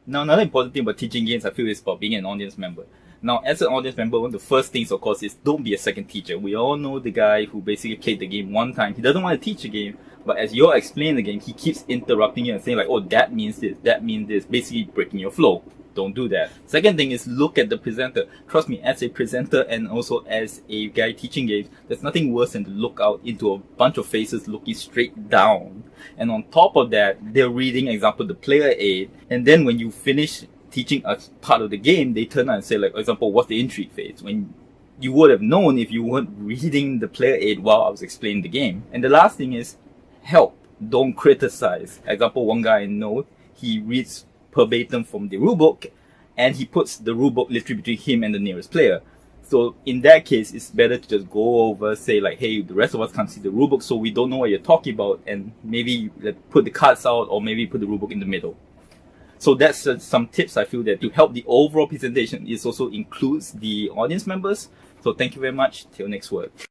Now, another important thing about teaching games, I feel, is about being an audience member. Now, as an audience member, one of the first things, of course, is don't be a second teacher. We all know the guy who basically played the game one time. He doesn't want to teach the game, but as you're explaining the game, he keeps interrupting you and saying like, oh, that means this, basically breaking your flow. Don't do that. Second thing is look at the presenter. Trust me, as a presenter and also as a guy teaching games, there's nothing worse than to look out into a bunch of faces looking straight down. And on top of that, they're reading, example, the player aid. And then when you finish teaching a part of the game, they turn out and say like, for example, what's the intrigue phase? When you would have known if you weren't reading the player aid while I was explaining the game. And the last thing is help. Don't criticize. Example, one guy I know, he reads verbatim from the rulebook, and he puts the rulebook literally between him and the nearest player. So in that case, it's better to just go over, say like, hey, the rest of us can't see the rulebook, so we don't know what you're talking about, and maybe put the cards out, or maybe put the rulebook in the middle. So that's some tips I feel that to help the overall presentation. It also includes the audience members. So thank you very much. Till next word.